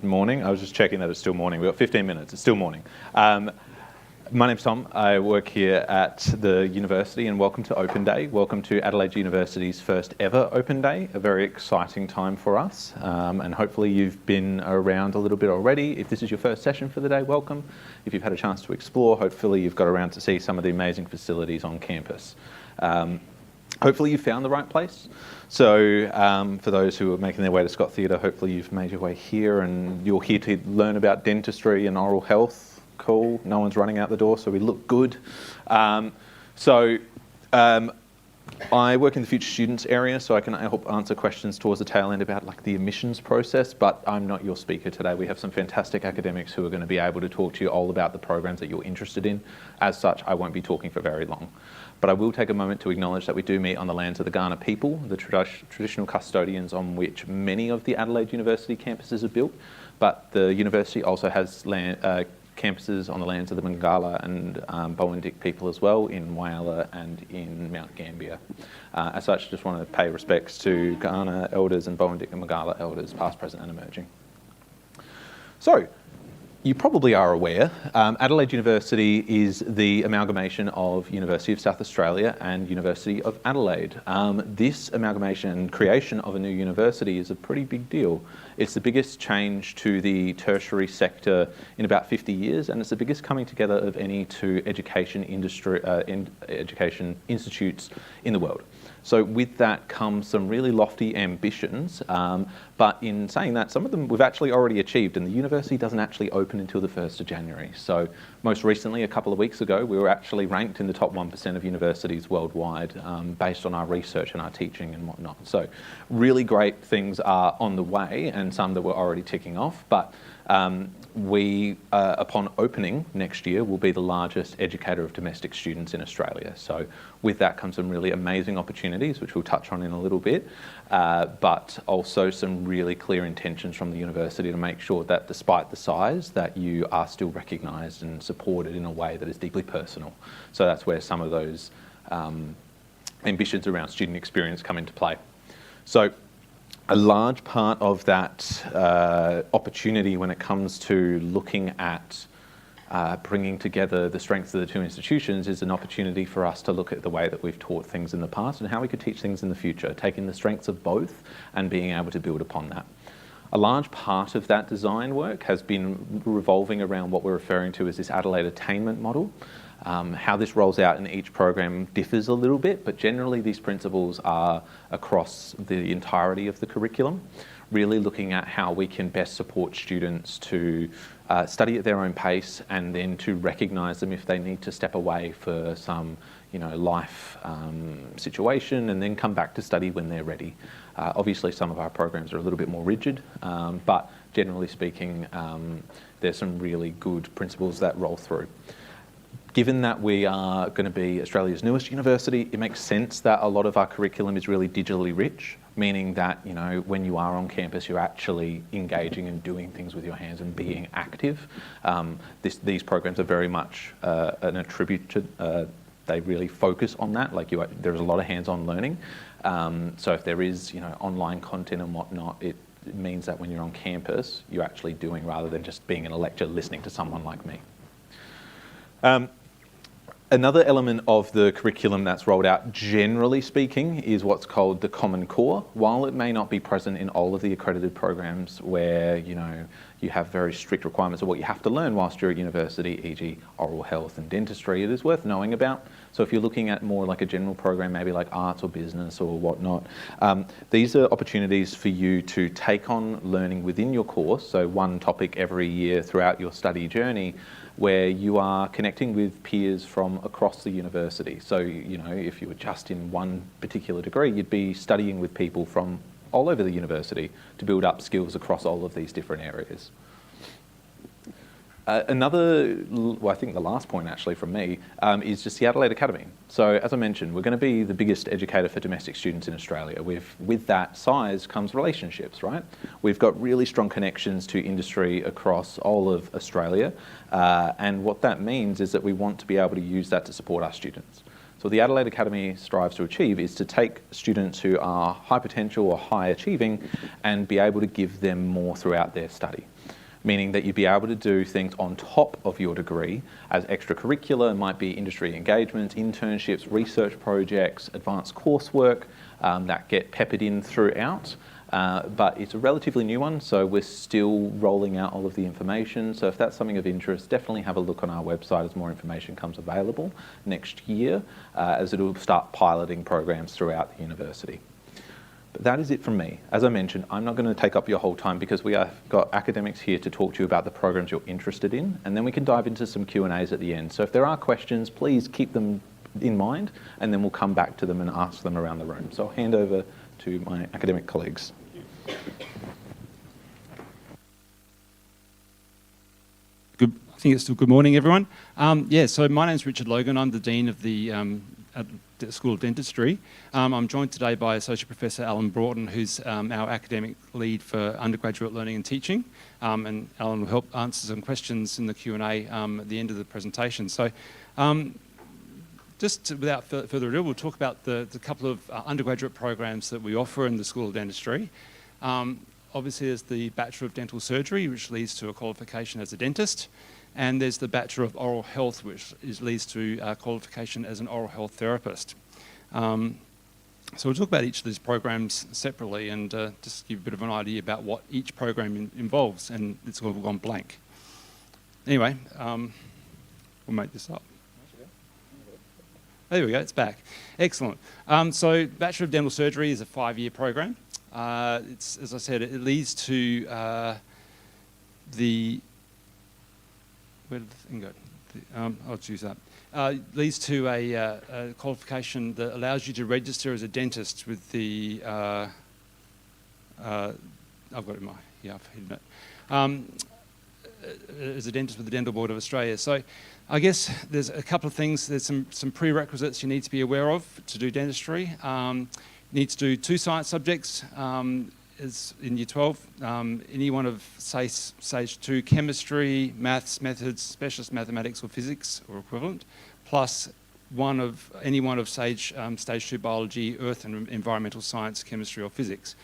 morning. I was just checking that it's still morning. We've got 15 minutes. It's still morning. My name's Tom. I work here at the university, and welcome to Open Day. Welcome to Adelaide University's first ever Open Day, a very exciting time for us. And hopefully you've been around a little bit already. If this is your first session for the day, welcome. If you've had a chance to explore, hopefully you've got around to see some of the amazing facilities on campus. Hopefully you found the right place. So for those who are making their way to Scott Theatre, hopefully you've made your way here and you're here to learn about dentistry and oral health. Cool. No one's running out the door, so we look good. I work in the future students area, so I can help answer questions towards the tail end about like the admissions process, but I'm not your speaker today. We have some fantastic academics who are going to be able to talk to you all about the programs that you're interested in. As such, I won't be talking for very long. But I will take a moment to acknowledge that we do meet on the lands of the Kaurna people, the traditional custodians on which many of the Adelaide University campuses are built, but the university also has campuses on the lands of the Mangala and Bowendik people as well, in Whyalla and in Mount Gambier. As such, just want to pay respects to Kaurna elders and Bowendik and Mangala elders, past, present and emerging. So, you probably are aware, Adelaide University is the amalgamation of University of South Australia and University of Adelaide. This amalgamation and creation of a new university is a pretty big deal. It's the biggest change to the tertiary sector in about 50 years, and it's the biggest coming together of any two education institutes in the world. So with that comes some really lofty ambitions, but in saying that, some of them we've actually already achieved, and the university doesn't actually open until the 1st of January. So most recently, a couple of weeks ago, we were actually ranked in the top 1% of universities worldwide based on our research and our teaching and whatnot. So really great things are on the way, and some that we're already ticking off, but we, upon opening next year, will be the largest educator of domestic students in Australia. So with that comes some really amazing opportunities, which we'll touch on in a little bit, but also some really clear intentions from the university to make sure that despite the size, that you are still recognised and supported in a way that is deeply personal. So that's where some of those ambitions around student experience come into play. So a large part of that opportunity when it comes to looking at bringing together the strengths of the two institutions is an opportunity for us to look at the way that we've taught things in the past and how we could teach things in the future, taking the strengths of both and being able to build upon that. A large part of that design work has been revolving around what we're referring to as this Adelaide attainment model. How this rolls out in each program differs a little bit, but generally these principles are across the entirety of the curriculum, really looking at how we can best support students to study at their own pace and then to recognise them if they need to step away for some life situation and then come back to study when they're ready. Obviously some of our programs are a little bit more rigid, but generally speaking there's some really good principles that roll through. Given that we are going to be Australia's newest university, it makes sense that a lot of our curriculum is really digitally rich, meaning that when you are on campus, you're actually engaging and doing things with your hands and being active. These programs are very much an attribute to. They really focus on that. There's a lot of hands-on learning. So if there is online content and whatnot, it means that when you're on campus, you're actually doing rather than just being in a lecture listening to someone like me. Another element of the curriculum that's rolled out, generally speaking, is what's called the Common Core. While it may not be present in all of the accredited programs where, you have very strict requirements of what you have to learn whilst you're at university, e.g. oral health and dentistry, it is worth knowing about. So if you're looking at more like a general program, maybe like arts or business or whatnot, these are opportunities for you to take on learning within your course, so one topic every year throughout your study journey, where you are connecting with peers from across the university. So, if you were just in one particular degree, you'd be studying with people from all over the university to build up skills across all of these different areas. I think the last point actually from me is just the Adelaide Academy. So as I mentioned, we're going to be the biggest educator for domestic students in Australia. With that size comes relationships, right? We've got really strong connections to industry across all of Australia. And what that means is that we want to be able to use that to support our students. So what the Adelaide Academy strives to achieve is to take students who are high potential or high achieving and be able to give them more throughout their study. meaning that you'd be able to do things on top of your degree as extracurricular. It might be industry engagements, internships, research projects, advanced coursework that get peppered in throughout. But it's a relatively new one, so we're still rolling out all of the information. So if that's something of interest, definitely have a look on our website as more information comes available next year, as it'll start piloting programs throughout the university. But that is it from me. As I mentioned, I'm not going to take up your whole time because we have got academics here to talk to you about the programs you're interested in, and then we can dive into some Q&As at the end. So if there are questions, please keep them in mind, and then we'll come back to them and ask them around the room. So I'll hand over to my academic colleagues. I think it's still good morning, everyone. So my name's Richard Logan. I'm the Dean of the School of Dentistry. I'm joined today by Associate Professor Alan Broughton, who's our academic lead for undergraduate learning and teaching. And Alan will help answer some questions in the Q&A at the end of the presentation. So without further ado, we'll talk about the couple of undergraduate programs that we offer in the School of Dentistry. Obviously, there's the Bachelor of Dental Surgery, which leads to a qualification as a dentist. And there's the Bachelor of Oral Health, which leads to a qualification as an oral health therapist. So we'll talk about each of these programs separately and just give a bit of an idea about what each program involves, and it's all gone blank. Anyway, we'll make this up. There we go, it's back. Excellent. So Bachelor of Dental Surgery is a 5-year program. As I said, it leads to where did the thing go? I'll choose that. Leads to a qualification that allows you to register as a dentist with the, I've got it in my, I've hidden it. As a dentist with the Dental Board of Australia. So I guess there's a couple of things. There's some prerequisites you need to be aware of to do dentistry. You need to do 2 science subjects is in Year 12. Any one of, say, Stage 2 chemistry, maths, methods, specialist mathematics or physics or equivalent, plus any one of Stage 2 biology, earth and environmental science, chemistry or physics.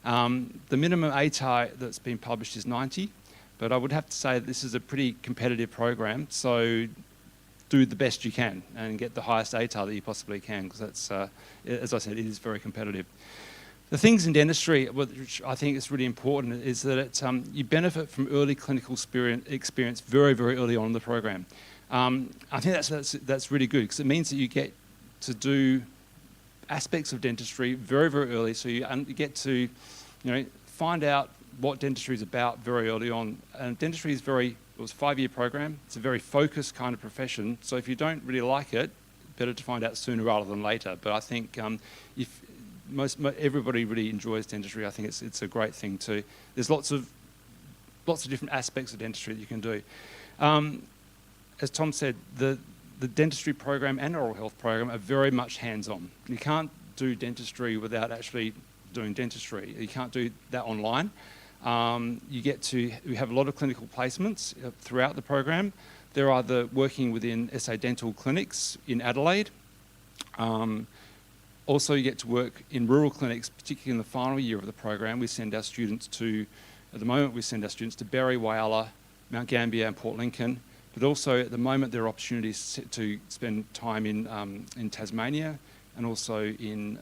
The minimum ATAR that's been published is 90, but I would have to say that this is a pretty competitive program, so do the best you can and get the highest ATAR that you possibly can, because that's, as I said, it is very competitive. The things in dentistry, which I think is really important, is that you benefit from early clinical experience very, very early on in the program. I think that's really good, because it means that you get to do aspects of dentistry very, very early, so you get to find out what dentistry is about very early on. And dentistry is it was a 5-year program. It's a very focused kind of profession. So if you don't really like it, better to find out sooner rather than later. But I think if everybody really enjoys dentistry, I think it's a great thing too. There's lots of different aspects of dentistry that you can do. As Tom said, the dentistry program and oral health program are very much hands-on. You can't do dentistry without actually doing dentistry. You can't do that online. We have a lot of clinical placements throughout the program. They're either working within SA dental clinics in Adelaide. Also, you get to work in rural clinics, particularly in the final year of the program. At the moment, we send our students to Berry, Whyalla, Mount Gambier and Port Lincoln. But also, at the moment, there are opportunities to spend time in Tasmania and also in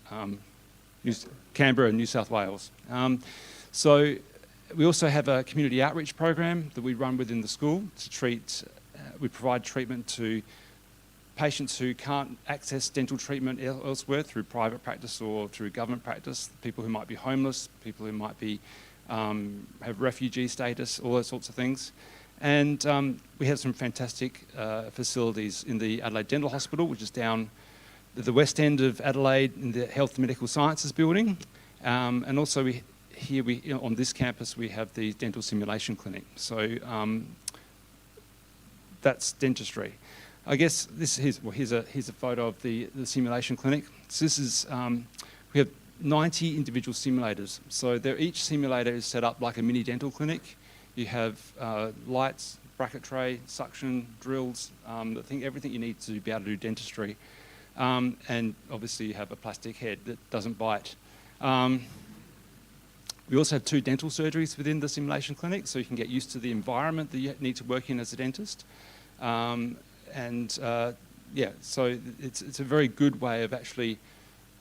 Canberra and New South Wales. So we also have a community outreach program that we run within the school to we provide treatment to patients who can't access dental treatment elsewhere through private practice or through government practice, people who might be homeless, people who might be have refugee status, all those sorts of things. And we have some fantastic facilities in the Adelaide Dental Hospital, which is down at the west end of Adelaide in the Health and Medical Sciences building. And also on this campus, we have the Dental Simulation Clinic. So that's dentistry. I guess here's a photo of the simulation clinic. So this is, we have 90 individual simulators. So each simulator is set up like a mini dental clinic. You have lights, bracket tray, suction, drills, everything you need to be able to do dentistry. And obviously you have a plastic head that doesn't bite. We also have 2 dental surgeries within the simulation clinic, so you can get used to the environment that you need to work in as a dentist. Yeah, so it's a very good way of actually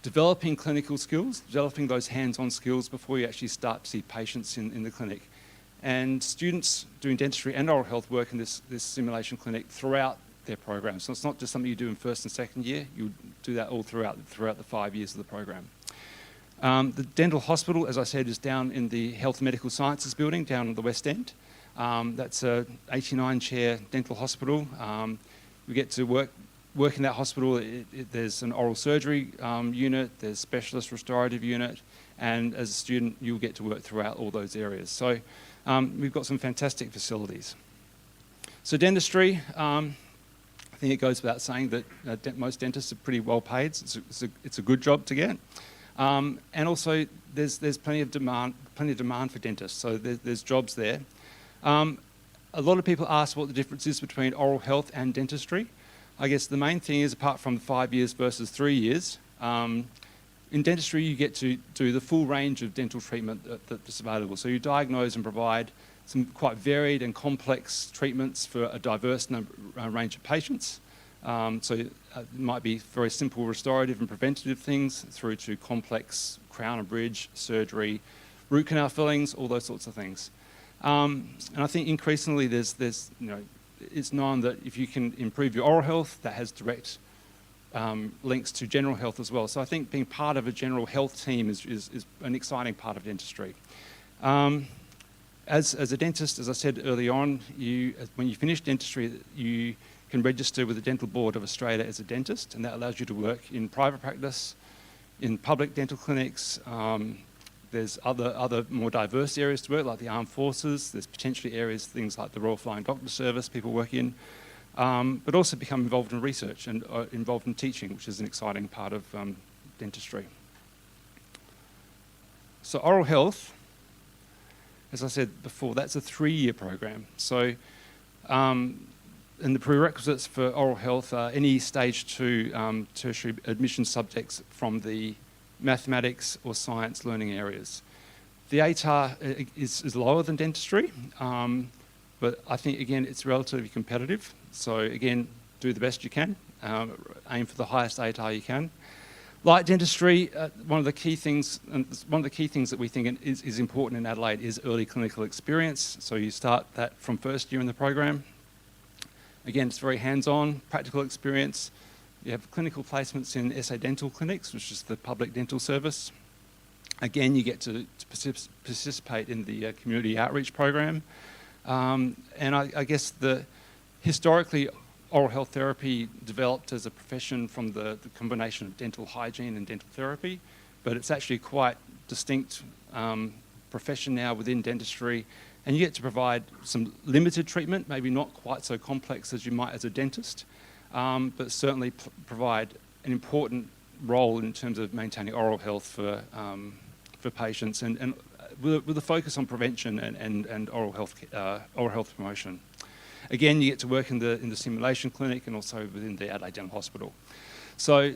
developing clinical skills, developing those hands-on skills before you actually start to see patients in the clinic. And students doing dentistry and oral health work in this simulation clinic throughout their program. So it's not just something you do in first and second year, you do that all throughout the 5 years of the program. The dental hospital, as I said, is down in the Health and Medical Sciences building down at the West End. That's a 89-chair dental hospital. We get to work in that hospital. There's an oral surgery unit, there's specialist restorative unit, and as a student, you'll get to work throughout all those areas. So we've got some fantastic facilities. So dentistry, I think it goes without saying that most dentists are pretty well paid. It's a good job to get. And also, there's plenty of demand for dentists, so there's jobs there. A lot of people ask what the difference is between oral health and dentistry. I guess the main thing is, apart from 5 years versus 3 years, in dentistry you get to do the full range of dental treatment that's available. So you diagnose and provide some quite varied and complex treatments for a diverse range of patients. So it might be very simple restorative and preventative things through to complex crown and bridge, surgery, root canal fillings, all those sorts of things. And I think increasingly it's known that if you can improve your oral health, that has direct links to general health as well. So I think being part of a general health team is an exciting part of dentistry. As a dentist, as I said early on, when you finish dentistry, you can register with the Dental Board of Australia as a dentist, and that allows you to work in private practice, in public dental clinics. There's other more diverse areas to work, like the armed forces. There's potentially areas, things like the Royal Flying Doctor Service people work in, but also become involved in research and involved in teaching, which is an exciting part of dentistry. So oral health, as I said before, that's a 3-year program. So, and the prerequisites for oral health are any stage 2 tertiary admission subjects from the mathematics or science learning areas. The ATAR is lower than dentistry, but I think, again, it's relatively competitive. So, again, do the best you can, aim for the highest ATAR you can. Like dentistry, one of the key things that we think is important in Adelaide is early clinical experience. So you start that from first year in the program. Again, it's very hands-on, practical experience. You have clinical placements in SA Dental Clinics, which is the public dental service. Again, you get to participate in the community outreach program. And I guess historically, oral health therapy developed as a profession from the combination of dental hygiene and dental therapy, but it's actually quite distinct profession now within dentistry, and you get to provide some limited treatment, maybe not quite so complex as you might as a dentist, but certainly provide an important role in terms of maintaining oral health for patients, and with a focus on prevention and oral health promotion. Again, you get to work in the simulation clinic and also within the Adelaide Dental Hospital. So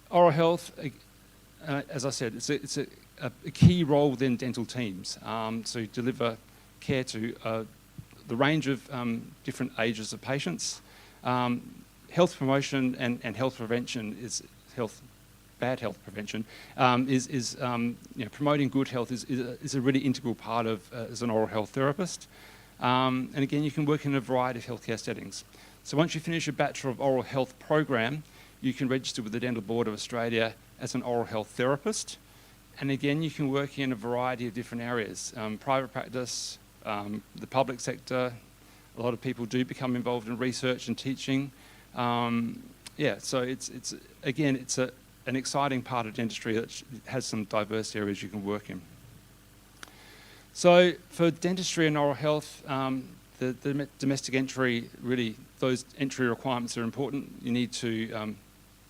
oral health, as I said, it's a key role within dental teams. So you deliver care to the range of different ages of patients. Health promotion and health prevention bad health prevention promoting good health is a really integral part of as an oral health therapist. And again, you can work in a variety of healthcare settings. So once you finish your Bachelor of Oral Health program, you can register with the Dental Board of Australia as an oral health therapist. And again, you can work in a variety of different areas, private practice, the public sector. A lot of people do become involved in research and teaching. So it's an exciting part of dentistry that has some diverse areas you can work in. So for dentistry and oral health, the domestic entry, really, those entry requirements are important. You need to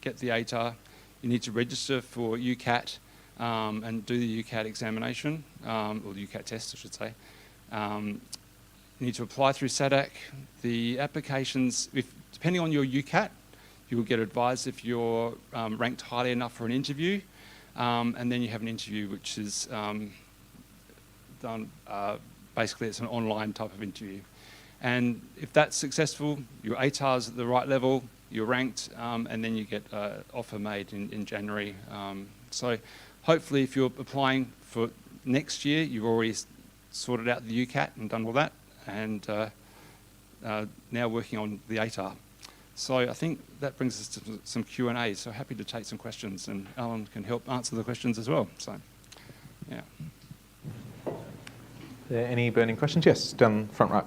get the ATAR, you need to register for UCAT and do the UCAT examination, or the UCAT test, I should say. You need to apply through SADC. The applications, depending on your UCAT, you will get advised if you're ranked highly enough for an interview, and then you have an interview which is done, basically it's an online type of interview. And if that's successful, your ATAR's at the right level, you're ranked, and then you get an offer made in January. So hopefully if you're applying for next year, you've already sorted out the UCAT and done all that, and now working on the ATAR. So I think that brings us to some Q&A, so happy to take some questions, and Alan can help answer the questions as well. So, yeah. Are there any burning questions? Yes, down front right.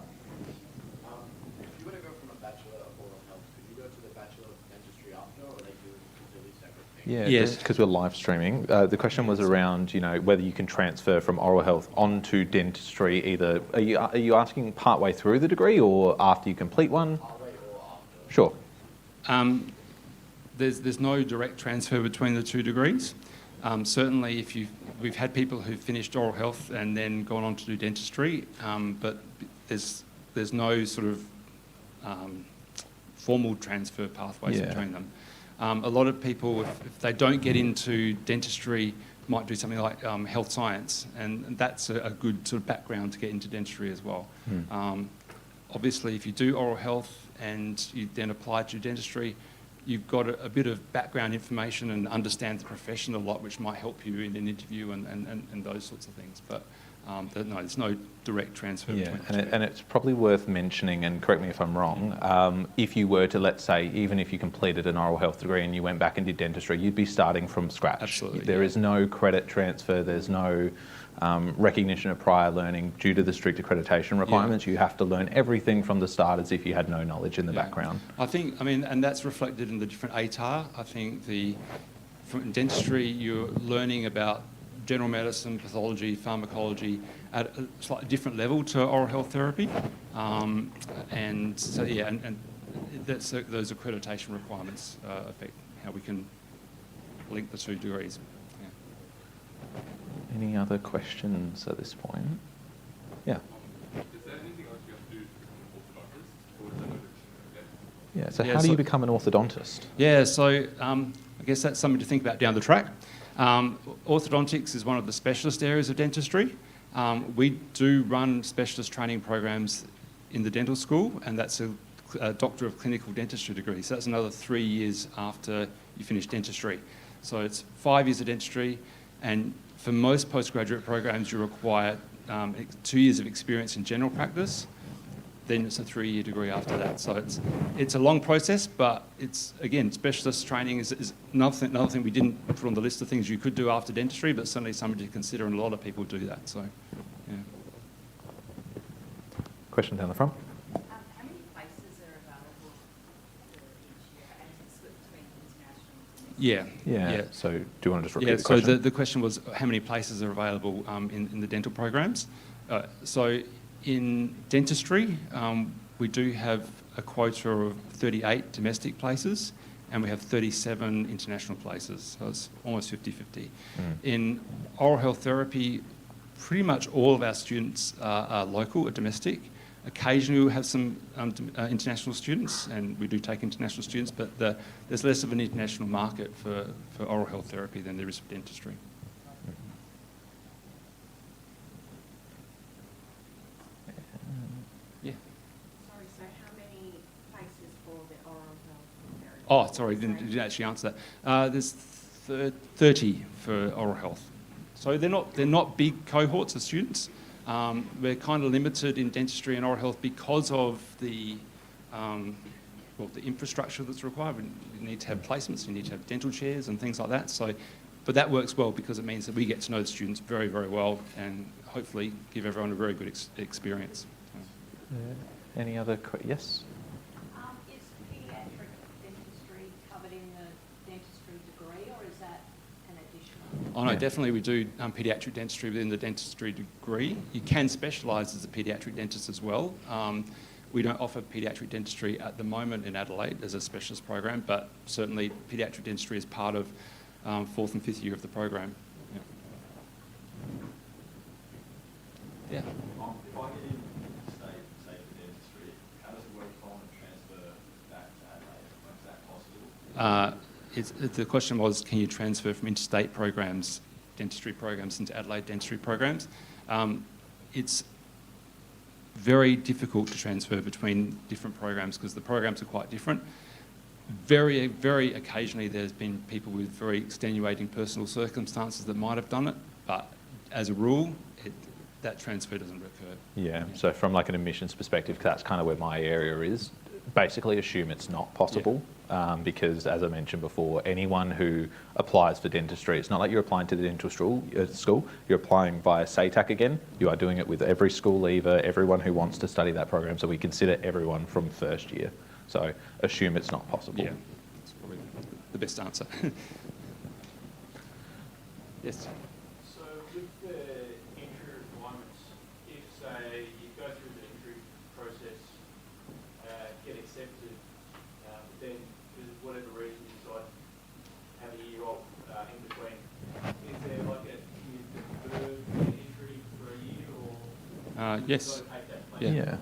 If you were to go from a Bachelor of Oral Health, could you go to the Bachelor of Dentistry after, or are they two completely separate things? Yeah, Yes. because we're live streaming. The question was around, whether you can transfer from oral health onto dentistry. Either are you asking partway through the degree or after you complete one? Partway or after? Sure. There's no direct transfer between the two degrees. Certainly, we've had people who've finished oral health and then gone on to do dentistry, but there's no sort of formal transfer pathways between them. A lot of people, if they don't get into dentistry, might do something like health science, and that's a good sort of background to get into dentistry as well. Obviously, if you do oral health and you then apply to dentistry, you've got a bit of background information and understand the profession a lot, which might help you in an interview and those sorts of things. But no, there's no direct transfer between the two. And it's probably worth mentioning, and correct me if I'm wrong, if you were to, let's say, even if you completed an oral health degree and you went back and did dentistry, you'd be starting from scratch. Absolutely. There is no credit transfer, there's no recognition of prior learning due to the strict accreditation requirements. You have to learn everything from the start as if you had no knowledge in the background. And that's reflected in the different ATAR. I think from dentistry, you're learning about general medicine, pathology, pharmacology at a slightly different level to oral health therapy. And so, those accreditation requirements affect how we can link the two degrees. Yeah. Any other questions at this point? Yeah. Is there anything else you have to do to become an orthodontist, or is there no division there? Yeah. So how do you become an orthodontist? Yeah, so I guess that's something to think about down the track. Orthodontics is one of the specialist areas of dentistry. We do run specialist training programs in the dental school, and that's a Doctor of Clinical Dentistry degree. So that's another 3 years after you finish dentistry. So it's 5 years of dentistry, and for most postgraduate programs, you require 2 years of experience in general practice. Then it's a 3-year degree after that. So it's a long process, but it's, again, specialist training is another thing we didn't put on the list of things you could do after dentistry, but certainly something to consider, and a lot of people do that. So, yeah. Question down the front. How many places are available for each year, and is it split between international and domestic? Yeah. So do you want to just repeat the so question? the question was how many places are available in the dental programs. So in dentistry, we do have a quota of 38 domestic places, and we have 37 international places, so it's almost 50-50. In oral health therapy, pretty much all of our students are local or domestic. Occasionally we'll have some international students, and we do take international students, but there's less of an international market for oral health therapy than there is for dentistry. Yeah. Sorry, so how many places for the oral health therapy? Oh, sorry, didn't actually answer that. There's 30 for oral health. So they're not big cohorts of students. We're kind of limited in dentistry and oral health because of the infrastructure that's required. We need to have placements, you need to have dental chairs and things like that. So, but that works well because it means that we get to know the students very, very well, and hopefully give everyone a very good experience. Any other yes? Is paediatric dentistry covered in the dentistry degree, or is that an additional? Oh no, Yeah. definitely we do paediatric dentistry within the dentistry degree. You can specialise as a paediatric dentist as well. We don't offer paediatric dentistry at the moment in Adelaide as a specialist program, but certainly paediatric dentistry is part of 4th and 5th year of the program. Yeah. Yeah. If I get in state, say for dentistry, how does it work if I want to transfer back to Adelaide? Is that possible? The question was, can you transfer from interstate programs, dentistry programs, into Adelaide dentistry programs? it's very difficult to transfer between different programs because the programs are quite different. Very, very occasionally there's been people with very extenuating personal circumstances that might have done it, but as a rule, that transfer doesn't occur. Yeah, so from like an admissions perspective, 'cause that's kind of where my area is, basically assume it's not possible. Because as I mentioned before, anyone who applies for dentistry, it's not like you're applying to the dental school, you're applying via SATAC again. You are doing it with every school leaver, everyone who wants to study that program, so we consider everyone from first year. So assume it's not possible. Yeah, that's probably the best answer. Yes? So with the entry requirements, if say you go through the entry process, get accepted, but then for whatever reason you decide to have a year off in between, is there like a you defer the entry for a year or Yes. take that later? Yeah.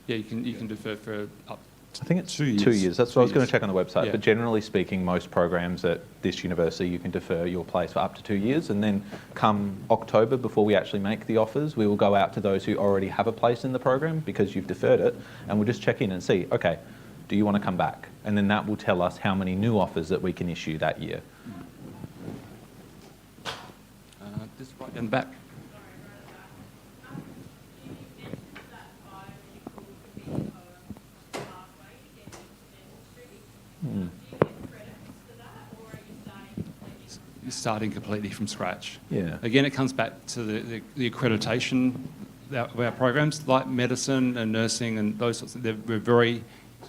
Yeah, you can defer for up I think it's 2 years. 2 years. That's what I was going to check on the website. Yeah. But generally speaking, most programs at this university, you can defer your place for up to 2 years. And then come October, before we actually make the offers, we will go out to those who already have a place in the program because you've deferred it. And we'll just check in and see, okay, do you want to come back? And then that will tell us how many new offers that we can issue that year. Just right in the back. You're starting completely from scratch. Yeah. Again, it comes back to the accreditation of our programs, like medicine and nursing and those sorts of things. We're very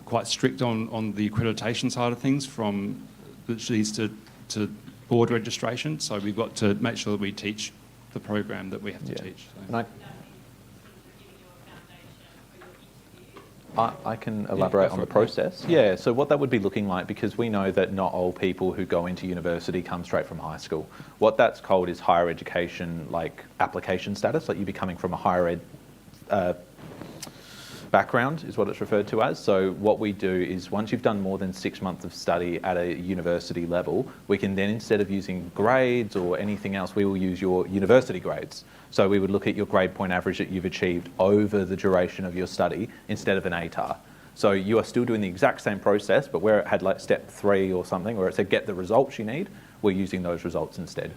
quite strict on the accreditation side of things, from which leads to board registration. So we've got to make sure that we teach the program that we have to teach. So. And I can elaborate on the process. Yeah, so what that would be looking like, because we know that not all people who go into university come straight from high school. What that's called is higher education, like application status, like you'd be coming from a higher ed background is what it's referred to as. So what we do is once you've done more than 6 months of study at a university level, we can then, instead of using grades or anything else, we will use your university grades. So we would look at your grade point average that you've achieved over the duration of your study instead of an ATAR. So you are still doing the exact same process, but where it had like step 3 or something, where it said get the results you need, we're using those results instead.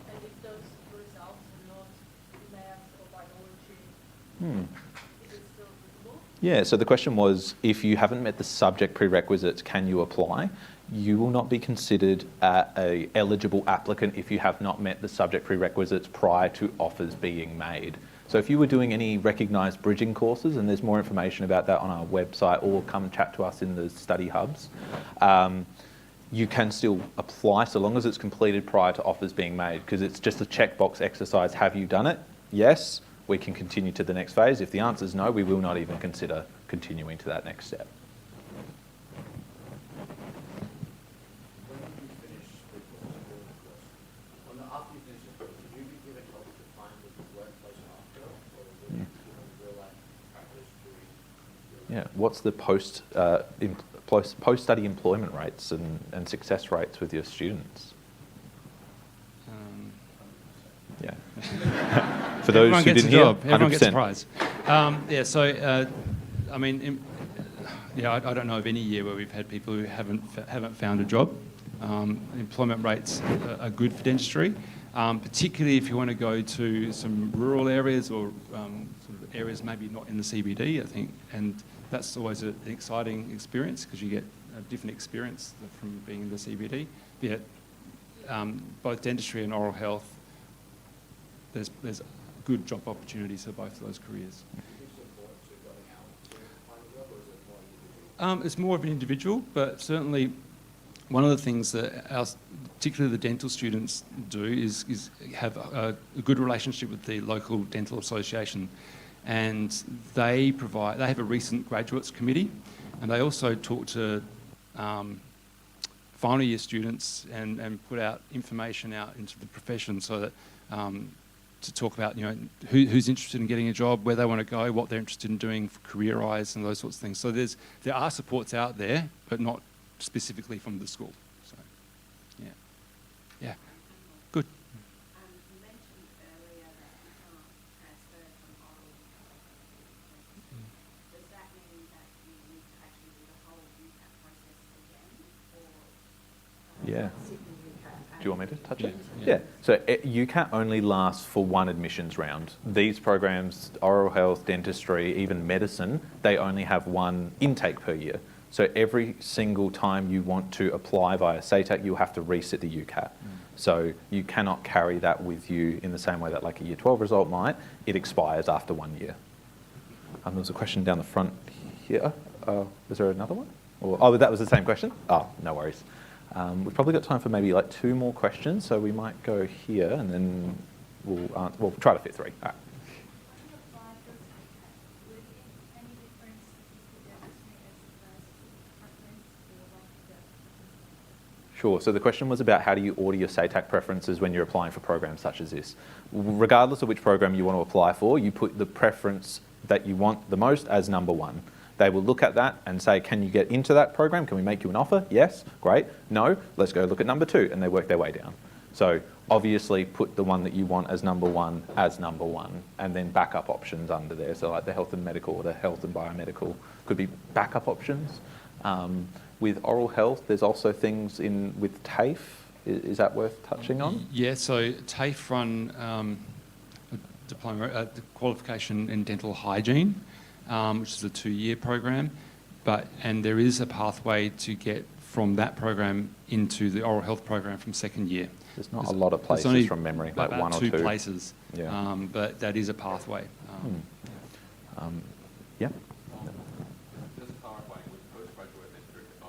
And if those results are not math or biology, is it still applicable? Yeah, so the question was, if you haven't met the subject prerequisites, can you apply? You will not be considered a eligible applicant if you have not met the subject prerequisites prior to offers being made. So if you were doing any recognised bridging courses, and there's more information about that on our website, or come chat to us in the study hubs, you can still apply so long as it's completed prior to offers being made, because it's just a checkbox exercise. Have you done it? Yes, we can continue to the next phase. If the answer is no, we will not even consider continuing to that next step. After you finish the course, would you be given help to find a workplace after, or will you be given real life practice during your Yeah, what's the post-study employment rates and success rates with your students? Yeah. For those Everyone who gets didn't a hear, job. Everyone 100%. gets a prize. I mean, I don't know of any year where we've had people who haven't found a job. Employment rates are good for dentistry, particularly if you want to go to some rural areas or sort of areas maybe not in the CBD, I think. And that's always an exciting experience because you get a different experience from being in the CBD. Yet, both dentistry and oral health, there's good job opportunities for both of those careers. It's more of an individual, but certainly one of the things that particularly the dental students do is have a good relationship with the local dental association, and they have a recent graduates committee, and they also talk to final year students and put out information out into the profession so that to talk about who's interested in getting a job, where they want to go, what they're interested in doing for career-wise and those sorts of things. So there are supports out there, but not specifically from the school. So, yeah. Good. You mentioned earlier you want me to touch it? Yeah. So UCAT only lasts for one admissions round. These programs, oral health, dentistry, even medicine, they only have one intake per year. So every single time you want to apply via SATAC, you have to resit the UCAT. So you cannot carry that with you in the same way that like a year 12 result might. It expires after 1 year. There was a question down the front here. Was there another one? Oh, that was the same question? Oh, no worries. We've probably got time for maybe like 2 more questions, so we might go here and then we'll try to fit 3. All right. Sure. So the question was about how do you order your SATAC preferences when you're applying for programs such as this. Regardless of which program you want to apply for, you put the preference that you want the most as number 1. They will look at that and say, can you get into that program? Can we make you an offer? Yes, great. No, let's go look at number 2, and they work their way down. So obviously put the one that you want as number 1 as number 1, and then backup options under there. So like the health and medical or the health and biomedical could be backup options. With oral health, there's also things with TAFE. Is that worth touching on? Yeah, so TAFE run a diploma, the qualification in dental hygiene, which is a 2-year program, and there is a pathway to get from that program into the oral health program from 2nd year. There's not a lot of places from memory, like 1 or 2. 2 places, yeah. But that is a pathway. Yeah. Just clarifying with postgraduate metric, so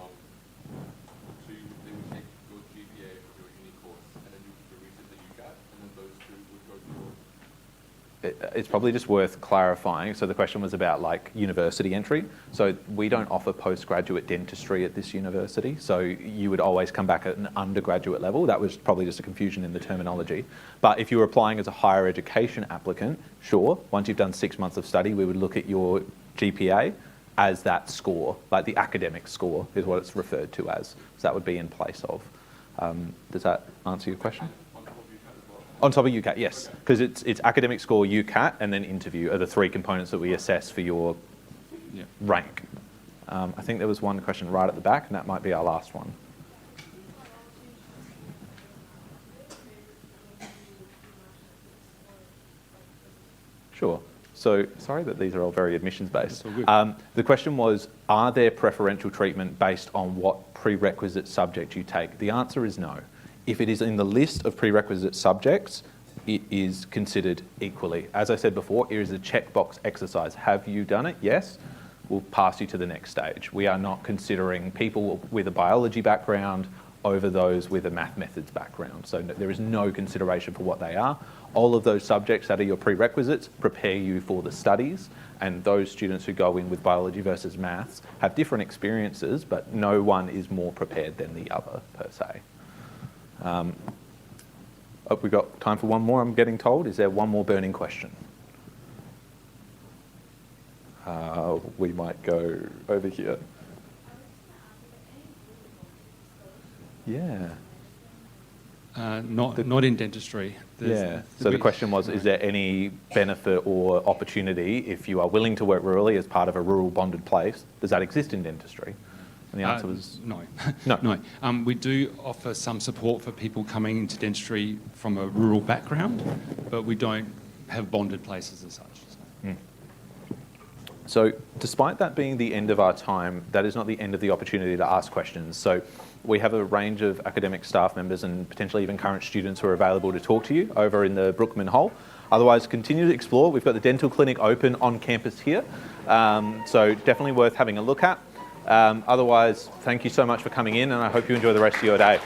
they would take your GPA from your uni course and then you would resit the UCAT, and then those 2 would go to It's probably just worth clarifying. So the question was about like university entry. So we don't offer postgraduate dentistry at this university. So you would always come back at an undergraduate level. That was probably just a confusion in the terminology. But if you were applying as a higher education applicant, sure, once you've done 6 months of study, we would look at your GPA as that score, like the academic score is what it's referred to as. So that would be in place of. Does that answer your question? On top of UCAT, yes, because it's academic score, UCAT, and then interview are the 3 components that we assess for your rank. I think there was one question right at the back, and that might be our last one. Sure. So sorry that these are all very admissions-based. The question was, are there preferential treatment based on what prerequisite subject you take? The answer is no. If it is in the list of prerequisite subjects, it is considered equally. As I said before, it is a checkbox exercise. Have you done it? Yes. We'll pass you to the next stage. We are not considering people with a biology background over those with a math methods background. So there is no consideration for what they are. All of those subjects that are your prerequisites prepare you for the studies, and those students who go in with biology versus maths have different experiences, but no one is more prepared than the other, per se. We've got time for one more, I'm getting told. Is there one more burning question? We might go over here. Yeah. Not in dentistry. So the question was, is there any benefit or opportunity if you are willing to work rurally as part of a rural bonded place? Does that exist in dentistry? And the answer was no. No. No. We do offer some support for people coming into dentistry from a rural background, but we don't have bonded places as such. So despite that being the end of our time, that is not the end of the opportunity to ask questions. So we have a range of academic staff members and potentially even current students who are available to talk to you over in the Brookman Hall. Otherwise, continue to explore. We've got the dental clinic open on campus here, so definitely worth having a look at. Otherwise, thank you so much for coming in, and I hope you enjoy the rest of your day.